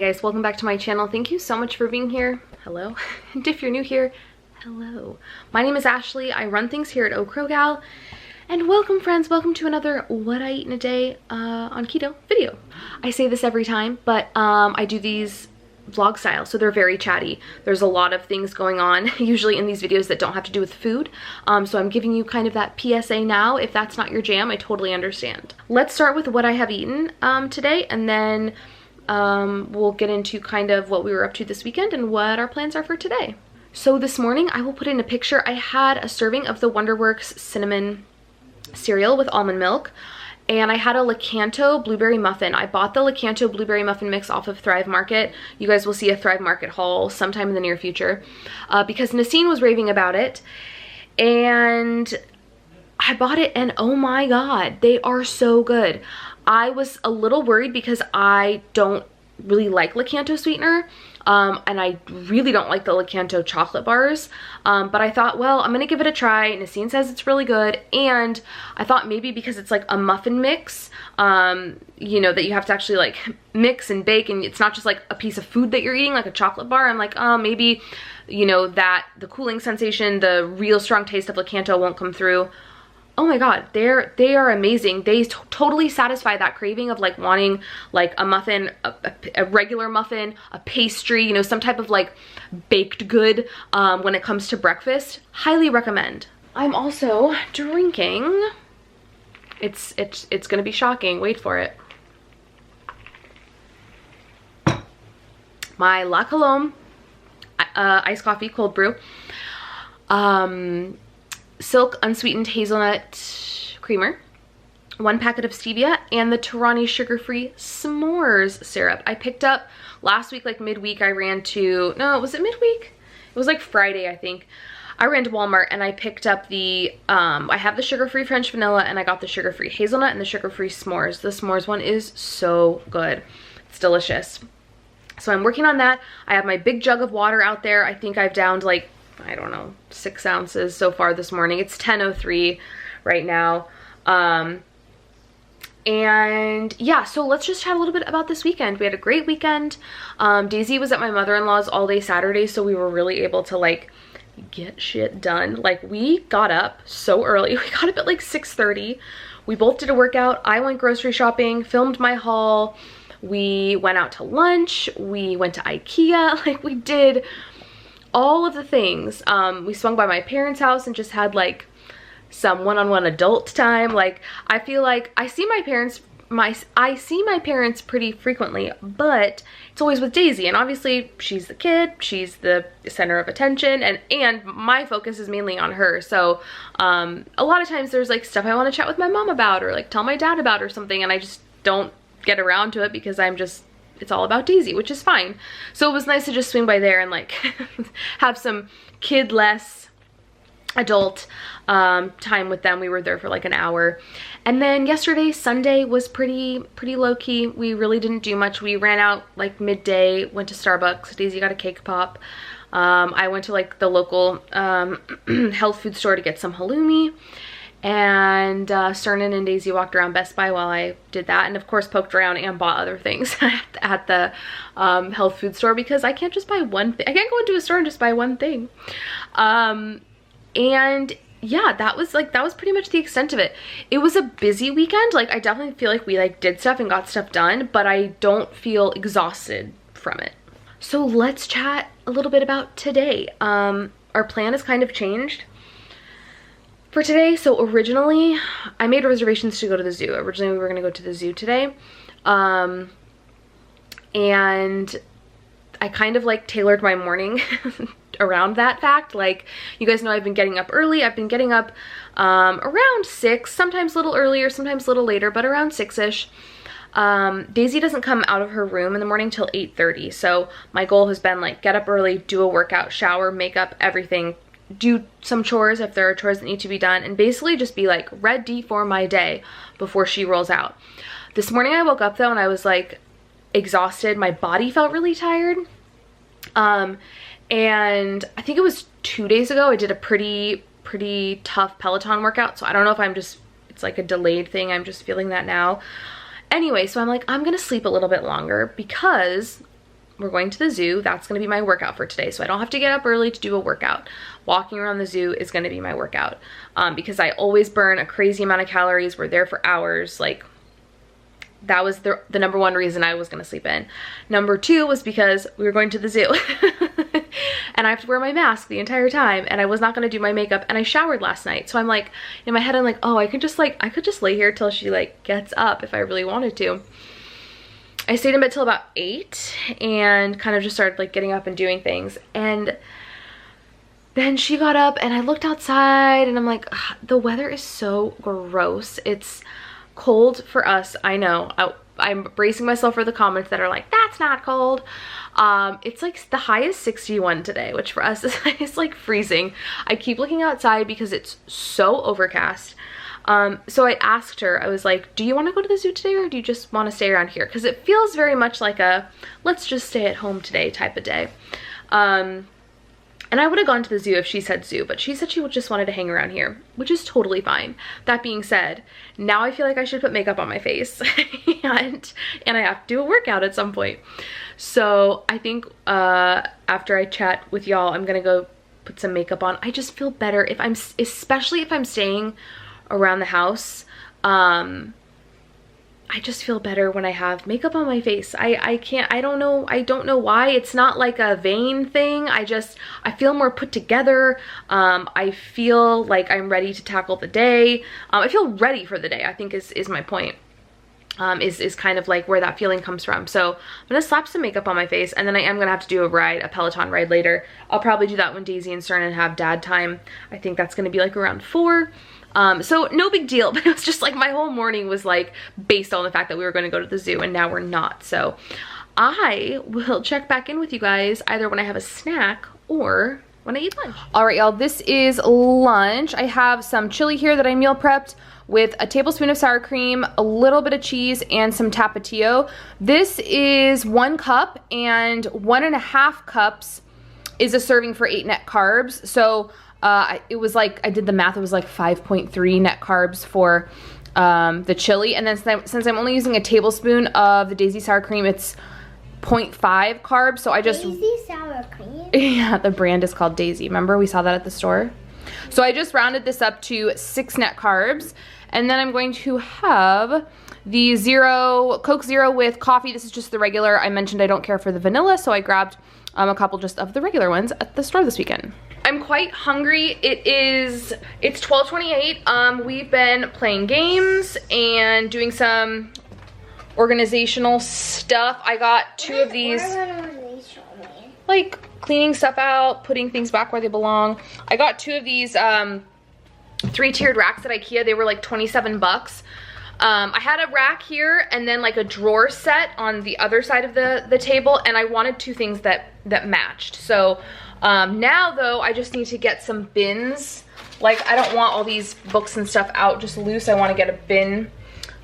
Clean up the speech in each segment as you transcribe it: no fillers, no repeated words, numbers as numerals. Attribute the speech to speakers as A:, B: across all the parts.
A: guys, welcome back to my channel. Thank you so much for being here. Hello. And if you're new here, hello. My name is Ashley. I run things here at Gal. And welcome friends, welcome to another What I Eat in a Day on Keto video. I say this every time, but I do these vlog style, so they're very chatty. There's a lot of things going on usually in these videos that don't have to do with food, so I'm giving you kind of that PSA now. If that's not your jam, I totally understand. Let's start with what I have eaten today, and then we'll get into kind of what we were up to this weekend and what our plans are for today. So this morning, I will put in a picture. I had a serving of the Wonderworks cinnamon cereal with almond milk, and I had a Lakanto blueberry muffin. I bought the Lakanto blueberry muffin mix off of Thrive Market. You guys will see a Thrive Market haul sometime in the near future because Nassim was raving about it, and I bought it, and oh my god, they are so good. I was a little worried because I don't really like Lakanto sweetener, and I really don't like the Lakanto chocolate bars, but I thought, well, I'm gonna give it a try. Nassim says it's really good, and I thought maybe because it's like a muffin mix, you know, that you have to actually like mix and bake, and it's not just like a piece of food that you're eating like a chocolate bar. I'm like, oh, maybe, you know, that the cooling sensation, the real strong taste of Lakanto won't come through. Oh my god, they are amazing. They totally satisfy that craving of like wanting like a muffin, a regular muffin, a pastry, you know, some type of like baked good when it comes to breakfast. Highly recommend. I'm also drinking, it's gonna be shocking, wait for it, my La Colombe iced coffee cold brew. Silk unsweetened hazelnut creamer, 1 packet of stevia, and the Torani sugar-free s'mores syrup. I picked up last week, like midweek. I ran to, no, was it midweek? It was like Friday, I think. I ran to Walmart and I picked up the, I have the sugar-free French vanilla, and I got the sugar-free hazelnut and the sugar-free s'mores. The s'mores one is so good. It's delicious. So I'm working on that. I have my big jug of water out there. I think I've downed like, I don't know, 6 ounces so far this morning. It's 10:03 right now. And yeah, so let's just chat a little bit about this weekend. We had a great weekend. Daisy was at my mother-in-law's all day Saturday, so we were really able to like get shit done. Like we got up so early. We got up at like 6:30. We both did a workout. I went grocery shopping, filmed my haul. We went out to lunch. We went to IKEA. Like we did all of the things. We swung by my parents' house and just had like some one-on-one adult time. Like I feel like I see my parents pretty frequently, but it's always with Daisy, and obviously she's the kid, she's the center of attention, and my focus is mainly on her. So a lot of times there's like stuff I want to chat with my mom about or like tell my dad about or something, and I just don't get around to it because it's all about Daisy, which is fine. So it was nice to just swing by there and like have some kid-less adult time with them. We were there for like an hour. And then yesterday, Sunday, was pretty low-key. We really didn't do much. We ran out like midday, went to Starbucks. Daisy got a cake pop. I went to like the local health food store to get some halloumi. And Cernan and Daisy walked around Best Buy while I did that, and of course poked around and bought other things at the health food store, because I can't just buy one thing. I can't go into a store and just buy one thing. And yeah, that was pretty much the extent of it. It was a busy weekend. Like I definitely feel like we like did stuff and got stuff done, but I don't feel exhausted from it. So let's chat a little bit about today. Our plan has kind of changed for today. So originally I made reservations to go to the zoo. Originally we were going to go to the zoo today, and I kind of like tailored my morning around that fact. Like you guys know, I've been getting up early. I've been getting up around 6, sometimes a little earlier, sometimes a little later, but around 6ish. Daisy doesn't come out of her room in the morning till 8:30, so my goal has been like get up early, do a workout, shower, makeup, everything, do some chores if there are chores that need to be done, and basically just be like ready for my day before she rolls out. This morning I woke up though and I was like exhausted. My body felt really tired. And I think it was 2 days ago I did a pretty tough Peloton workout, so I don't know if it's like a delayed thing. I'm just feeling that now. Anyway, so I'm like, I'm gonna sleep a little bit longer because we're going to the zoo. That's gonna be my workout for today. So I don't have to get up early to do a workout. Walking around the zoo is gonna be my workout because I always burn a crazy amount of calories. We're there for hours. Like, that was the number one reason I was gonna sleep in. Number two was because we were going to the zoo and I have to wear my mask the entire time, and I was not gonna do my makeup, and I showered last night. So I'm like, in my head, I'm like, oh, I could just lay here till she like gets up if I really wanted to. I stayed in bed till about 8 and kind of just started like getting up and doing things. And then she got up and I looked outside and I'm like, the weather is so gross. It's cold for us, I know. I'm bracing myself for the comments that are like, that's not cold. It's like the high is 61 today, which for us is like freezing. I keep looking outside because it's so overcast. So I asked her, I was like, do you want to go to the zoo today, or do you just want to stay around here? Because it feels very much like a let's just stay at home today type of day. And I would have gone to the zoo if she said zoo, but she said she just wanted to hang around here, which is totally fine. That being said, now I feel like I should put makeup on my face and I have to do a workout at some point. So I think after I chat with y'all, I'm gonna go put some makeup on. I just feel better if especially if I'm staying around the house. I just feel better when I have makeup on my face. I don't know why. It's not like a vain thing. I feel more put together. I feel like I'm ready to tackle the day. I feel ready for the day, I think is my point. Is kind of like where that feeling comes from. So I'm gonna slap some makeup on my face, and then I am gonna have to do a Peloton ride later. I'll probably do that when Daisy and Cernan have dad time. I think that's gonna be like around 4. So no big deal, but it was just like my whole morning was like based on the fact that we were going to go to the zoo, and now we're not. So I will check back in with you guys either when I have a snack or when I eat lunch. All right, y'all, this is lunch. I have some chili here that I meal prepped with a tablespoon of sour cream, a little bit of cheese, and some tapatio. This is 1 cup, and 1.5 cups is a serving for 8 net carbs. So it was like, I did the math, it was like 5.3 net carbs for the chili. And then since I'm only using a tablespoon of the Daisy sour cream, it's 0.5 carbs. So I just...
B: Daisy sour cream?
A: Yeah, the brand is called Daisy. Remember we saw that at the store? So I just rounded this up to 6 net carbs. And then I'm going to have the Coke Zero with coffee. This is just the regular. I mentioned I don't care for the vanilla, so I grabbed a couple just of the regular ones at the store this weekend. I'm quite hungry. It's 12:28. We've been playing games and doing some organizational stuff. I got 2 of these, like cleaning stuff out, putting things back where they belong. I got 2 of these 3-tiered racks at IKEA. They were like 27 bucks. I had a rack here and then like a drawer set on the other side of the table, and I wanted 2 things that matched. So now though, I just need to get some bins. Like, I don't want all these books and stuff out just loose. I want to get a bin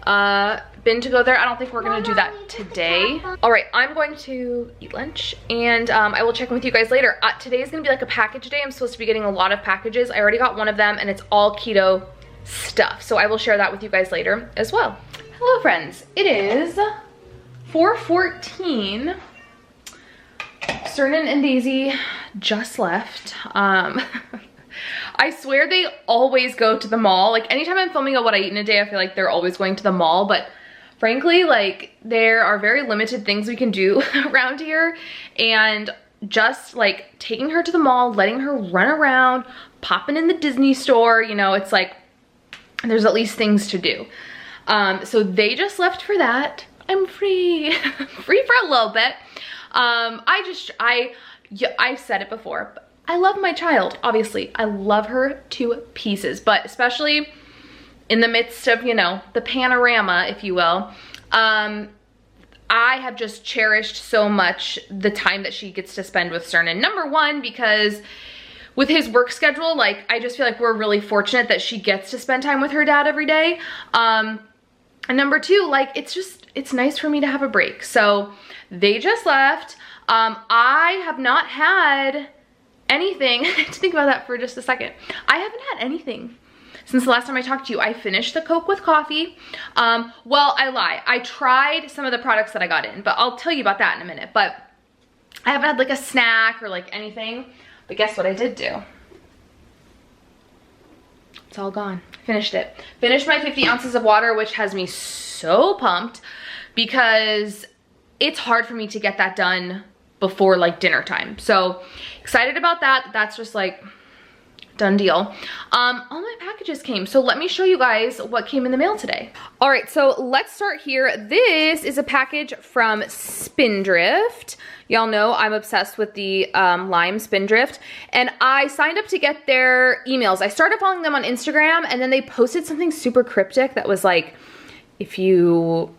A: to go there. I don't think we're gonna do that today. All right, I'm going to eat lunch, and I will check in with you guys later. Today's gonna be like a package day. I'm supposed to be getting a lot of packages. I already got one of them, and it's all keto stuff. So I will share that with you guys later as well. Hello friends, it is 4:14. Cernan and Daisy just left. I swear they always go to the mall. Like, anytime I'm filming a what I eat in a day, I feel like they're always going to the mall, but frankly, like, there are very limited things we can do around here, and just like taking her to the mall, letting her run around, popping in the Disney store, you know, it's like there's at least things to do. So they just left for that. I'm free. Free for a little bit. I've said it before, but I love my child, obviously. I love her to pieces, but especially in the midst of, you know, the panorama, if you will, I have just cherished so much the time that she gets to spend with Cernan. Number one, because with his work schedule, like, I just feel like we're really fortunate that she gets to spend time with her dad every day. And number two, like, it's nice for me to have a break. So they just left. I have not had anything. To think about that for just a second. I haven't had anything since the last time I talked to you. I finished the Coke with coffee. Well, I lie. I tried some of the products that I got in, but I'll tell you about that in a minute. But I haven't had like a snack or like anything, but guess what I did do? It's all gone. Finished it. Finished my 50 ounces of water, which has me so pumped because it's hard for me to get that done before like dinner time. So excited about that. That's just like done deal. All my packages came. So let me show you guys what came in the mail today. All right, so let's start here. This is a package from Spindrift. Y'all know I'm obsessed with the Lime Spindrift, and I signed up to get their emails. I started following them on Instagram, and then they posted something super cryptic that was like, if you,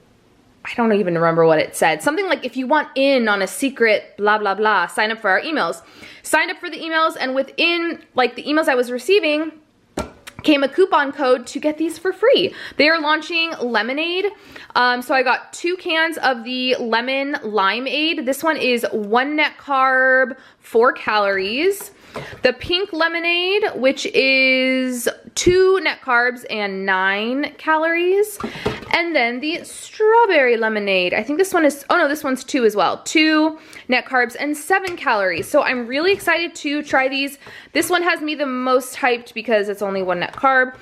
A: I don't even remember what it said. Something like, if you want in on a secret, blah, blah, blah, sign up for our emails. Signed up for the emails, and within like the emails I was receiving came a coupon code to get these for free. They are launching lemonade. So I got 2 cans of the lemon limeade. This one is 1 net carb, 4 calories. The pink lemonade, which is 2 net carbs and 9 calories. And then the strawberry lemonade. I think this one is, oh no, this one's 2 as well. 2 net carbs and 7 calories. So I'm really excited to try these. This one has me the most hyped because it's only 1 net carb.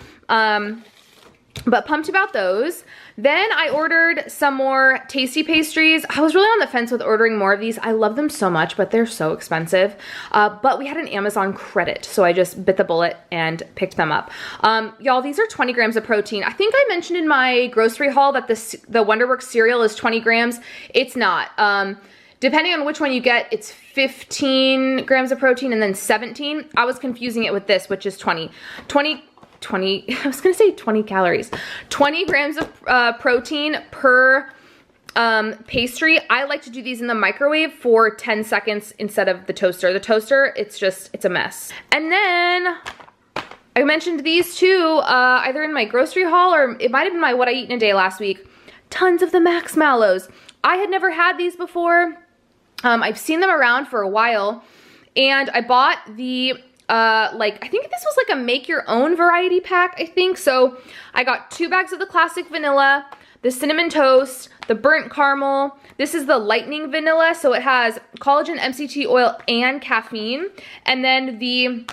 A: But pumped about those. Then I ordered some more tasty pastries. I was really on the fence with ordering more of these. I love them so much, but they're so expensive. But we had an Amazon credit, so I just bit the bullet and picked them up. Y'all, these are 20 grams of protein. I think I mentioned in my grocery haul that the Wonderworks cereal is 20 grams. It's not. Depending on which one you get, it's 15 grams of protein and then 17. I was confusing it with this, which is 20. I was gonna say 20 calories. 20 grams of protein per pastry. I like to do these in the microwave for 10 seconds instead of the toaster. The toaster, it's a mess. And then I mentioned these two either in my grocery haul or it might have been my What I Eat in a Day last week. Tons of the Max Mallows. I had never had these before. I've seen them around for a while, and I bought the I think this was like a make your own variety pack, I think. So I got 2 bags of the classic vanilla, the cinnamon toast, the burnt caramel. This is the lightning vanilla, so it has collagen, MCT oil, and caffeine. And then the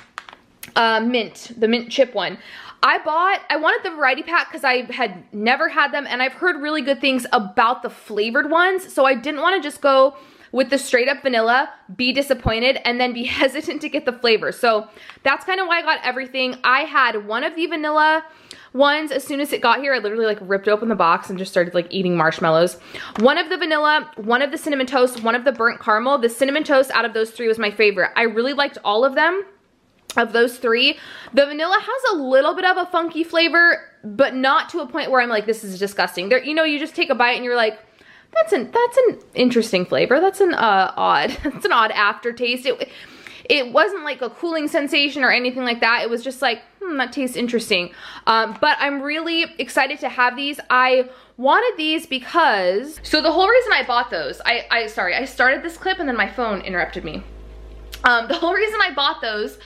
A: mint chip one. I wanted the variety pack because I had never had them, and I've heard really good things about the flavored ones. So I didn't want to just go with the straight up vanilla, be disappointed, and then be hesitant to get the flavor. So that's kind of why I got everything. I had one of the vanilla ones as soon as it got here. I literally like ripped open the box and just started like eating marshmallows. One of the vanilla, one of the cinnamon toast, one of the burnt caramel. The cinnamon toast out of those 3 was my favorite. I really liked all of them. Of those 3, the vanilla has a little bit of a funky flavor, but not to a point where I'm like, this is disgusting. There, you know, you just take a bite and you're like, that's an interesting flavor. That's an odd aftertaste. It wasn't like a cooling sensation or anything like that. It was just like, that tastes interesting. But I'm really excited to have these. I wanted these because, so the whole reason I bought those, I started this clip and then my phone interrupted me. The whole reason I bought those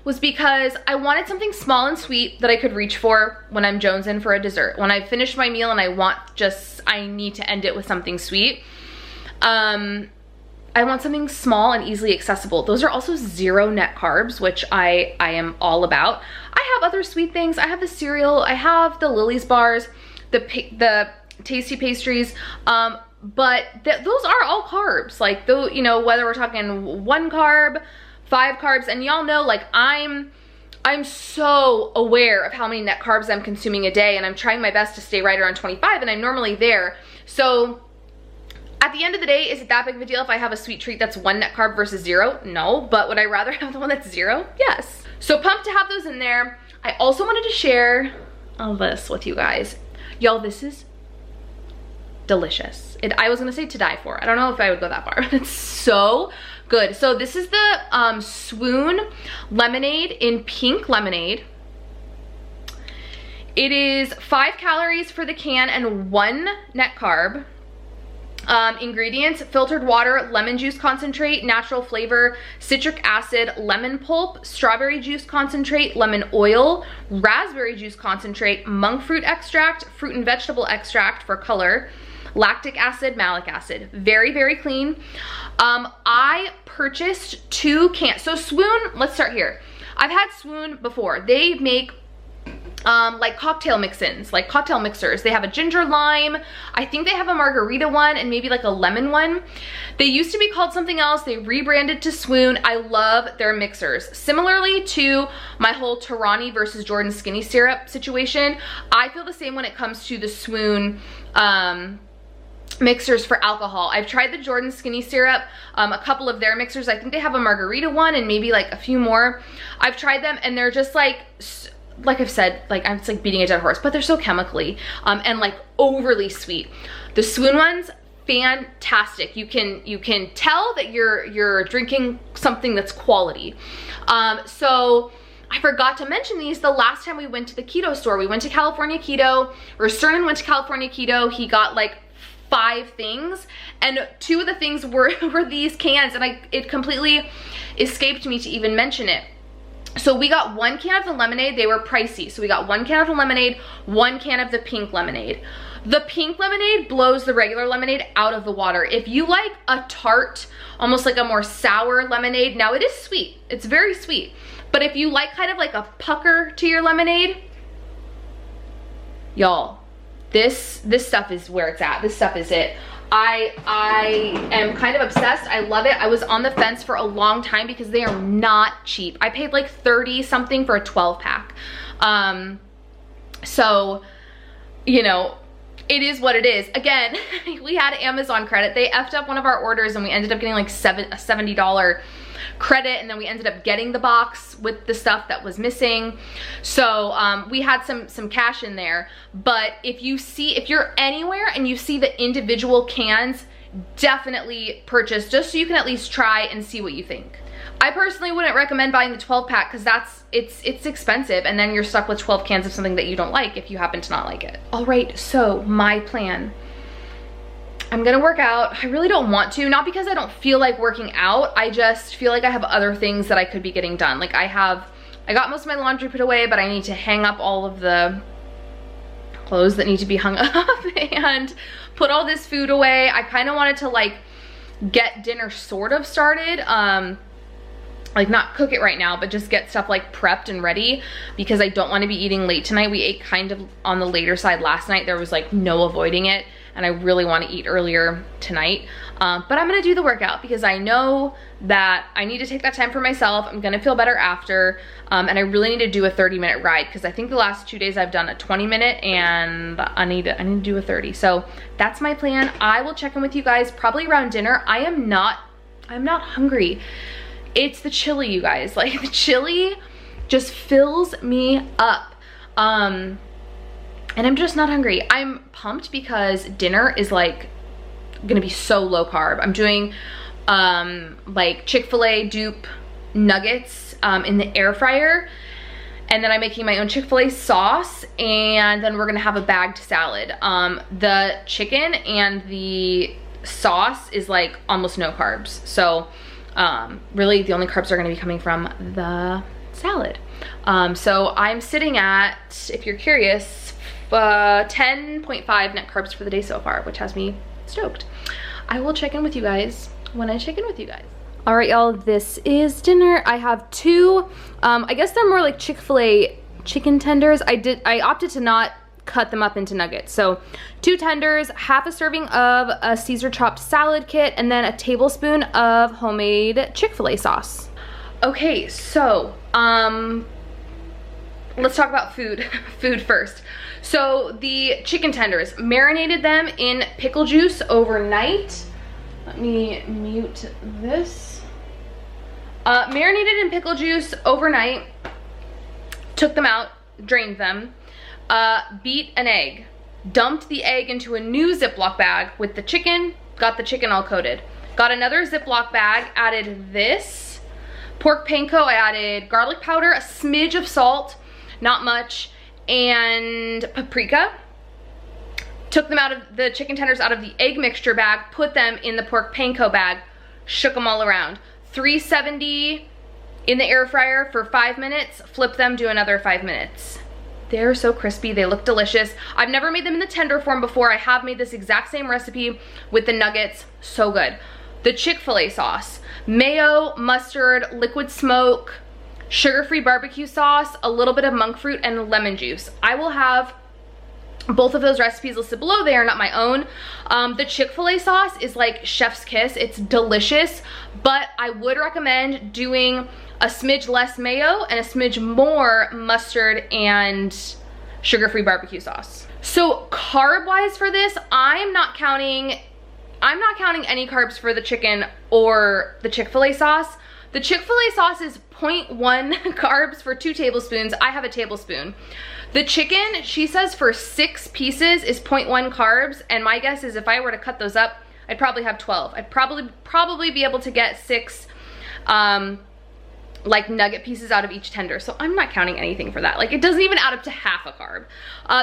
A: was because I wanted something small and sweet that I could reach for when I'm jonesing for a dessert. When I finish my meal and I need to end it with something sweet. I want something small and easily accessible. Those are also 0 net carbs, which I am all about. I have other sweet things. I have the cereal, I have the Lily's bars, the tasty pastries, but those are all carbs. Like, you know, whether we're talking 1 carb, 5 carbs, and y'all know, like, I'm so aware of how many net carbs I'm consuming a day, and I'm trying my best to stay right around 25, and I'm normally there. So at the end of the day, is it that big of a deal if I have a sweet treat that's 1 net carb versus 0? No, but would I rather have the one that's 0? Yes. So pumped to have those in there. I also wanted to share all this with you guys. Y'all, this is delicious. I was gonna say to die for. I don't know if I would go that far. It's so good. So this is the Swoon lemonade in pink lemonade. It is 5 calories for the can and 1 net carb. Ingredients: filtered water, lemon juice concentrate, natural flavor, citric acid, lemon pulp, strawberry juice concentrate, lemon oil, raspberry juice concentrate, monk fruit extract, fruit and vegetable extract for color, lactic acid, malic acid. Very, very clean. I purchased 2 cans. So Swoon, let's start here. I've had Swoon before. They make like cocktail mix-ins, like cocktail mixers. They have a ginger lime. I think they have a margarita one and maybe like a lemon one. They used to be called something else. They rebranded to Swoon. I love their mixers. Similarly to my whole Tarani versus Jordan Skinny Syrup situation, I feel the same when it comes to the Swoon mixers for alcohol. I've tried the Jordan Skinny Syrup, a couple of their mixers. I think they have a margarita one and maybe like a few more. I've tried them and they're just like I've said, like I'm just like beating a dead horse, but they're so chemically and like overly sweet. The Swoon ones, fantastic. You can tell that you're drinking something that's quality. So I forgot to mention these the last time we went to the keto store. We went to California Keto, or Cernan went to California Keto. He got like 5 things, and 2 of the things were these cans, and it completely escaped me to even mention it. So we got 1 can of the lemonade. They were pricey. So we got 1 can of the lemonade, 1 can of the pink lemonade. The pink lemonade blows the regular lemonade out of the water. If you like a tart, almost like a more sour lemonade, now it is sweet. It's very sweet. But if you like kind of like a pucker to your lemonade, y'all, this stuff is where it's at. This stuff is it. I am kind of obsessed. I love it. I was on the fence for a long time because they are not cheap. I paid like 30 something for a 12 pack. So, you know, it is what it is. Again, we had Amazon credit. They effed up one of our orders and we ended up getting like a $70 credit, and then we ended up getting the box with the stuff that was missing. So we had some cash in there. But if you're anywhere and you see the individual cans, definitely purchase, just so you can at least try and see what you think. I personally wouldn't recommend buying the 12 pack because it's expensive, and then you're stuck with 12 cans of something that you don't like if you happen to not like it. All right, so my plan. I'm gonna work out. I really don't want to, not because I don't feel like working out. I just feel like I have other things that I could be getting done. Like I got most of my laundry put away, but I need to hang up all of the clothes that need to be hung up and put all this food away. I kind of wanted to like get dinner sort of started. Like not cook it right now, but just get stuff like prepped and ready because I don't want to be eating late tonight. We ate kind of on the later side last night. There was like no avoiding it, and I really want to eat earlier tonight. But I'm gonna do the workout because I know that I need to take that time for myself. I'm gonna feel better after, and I really need to do a 30-minute ride because I think the last 2 days I've done a 20-minute, and I need to do a 30. So that's my plan. I will check in with you guys probably around dinner. I'm not hungry. It's the chili, you guys. Like the chili just fills me up. And I'm just not hungry. I'm pumped because dinner is like gonna be so low carb. I'm doing like Chick-fil-A dupe nuggets in the air fryer, and then I'm making my own Chick-fil-A sauce, and then we're gonna have a bagged salad. The chicken and the sauce is like almost no carbs. So really the only carbs are gonna be coming from the salad. So I'm sitting at, if you're curious, 10.5 net carbs for the day so far, which has me stoked. I will check in with you guys when I check in with you guys. All right, y'all, this is dinner. I have 2, I guess they're more like Chick-fil-A chicken tenders. I opted to not cut them up into nuggets. So 2 tenders, half a serving of a Caesar chopped salad kit, and then a tablespoon of homemade Chick-fil-A sauce. Okay, so let's talk about food first. So the chicken tenders, marinated them in pickle juice overnight. Let me mute this. Marinated in pickle juice overnight, took them out, drained them, beat an egg, dumped the egg into a new Ziploc bag with the chicken, got the chicken all coated. Got another Ziploc bag, added this pork panko, I added garlic powder, a smidge of salt, not much, and paprika. Took them out of the chicken tenders out of the egg mixture bag, put them in the pork panko bag, shook them all around. 370 in the air fryer for 5 minutes, flip them, do another 5 minutes. They're so crispy, they look delicious. I've never made them in the tender form before. I have made this exact same recipe with the nuggets, so good. The Chick-fil-A sauce, mayo, mustard, liquid smoke, sugar-free barbecue sauce, a little bit of monk fruit, and lemon juice. I will have both of those recipes listed below. They are not my own. The Chick-fil-A sauce is like chef's kiss. It's delicious, but I would recommend doing a smidge less mayo and a smidge more mustard and sugar-free barbecue sauce. So carb-wise for this, I'm not counting any carbs for the chicken or the Chick-fil-A sauce. The Chick-fil-A sauce is 0.1 carbs for 2 tablespoons. I have a tablespoon. The chicken, she says for 6 pieces is 0.1 carbs, and my guess is if I were to cut those up, I'd probably have 12. I'd probably be able to get 6 like nugget pieces out of each tender, so I'm not counting anything for that. Like, it doesn't even add up to half a carb.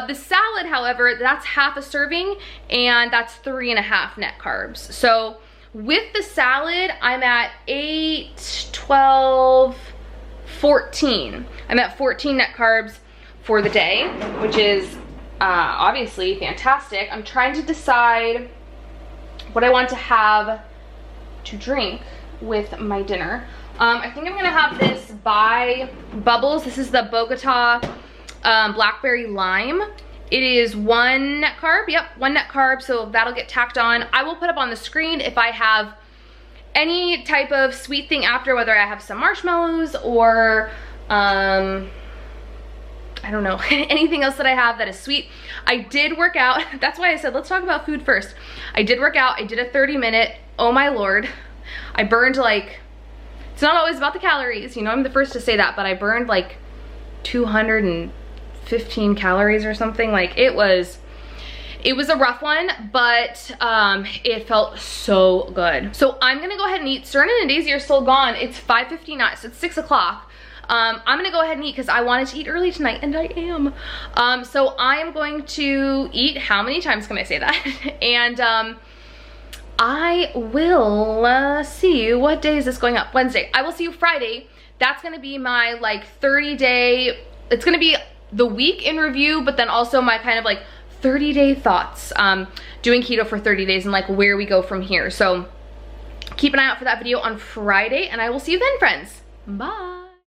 A: The salad, however, that's half a serving, and that's 3.5 net carbs. So with the salad, I'm at 8, 12, 14. I'm at 14 net carbs for the day, which is obviously fantastic. I'm trying to decide what I want to have to drink with my dinner. I think I'm gonna have this by Bubbles. This is the Bogota Blackberry Lime. It is 1 net carb, yep, 1 net carb, so that'll get tacked on. I will put up on the screen if I have any type of sweet thing after, whether I have some marshmallows or I don't know, anything else that I have that is sweet. I did work out. That's why I said, let's talk about food first. I did work out. I did a 30-minute. Oh my Lord. I burned like, it's not always about the calories. You know, I'm the first to say that, but I burned like 215 calories or something. Like it was a rough one, but it felt so good. So I'm gonna go ahead and eat. Serena and Daisy are still gone. It's 5:59, so it's 6 o'clock. I'm gonna go ahead and eat because I wanted to eat early tonight, and I am. So I am going to eat. How many times can I say that? And I will see you. What day is this going up? Wednesday. I will see you Friday. That's gonna be my like 30-day, it's gonna be the week in review, but then also my kind of like 30-day thoughts, doing keto for 30 days and like where we go from here. So keep an eye out for that video on Friday, and I will see you then, friends. Bye.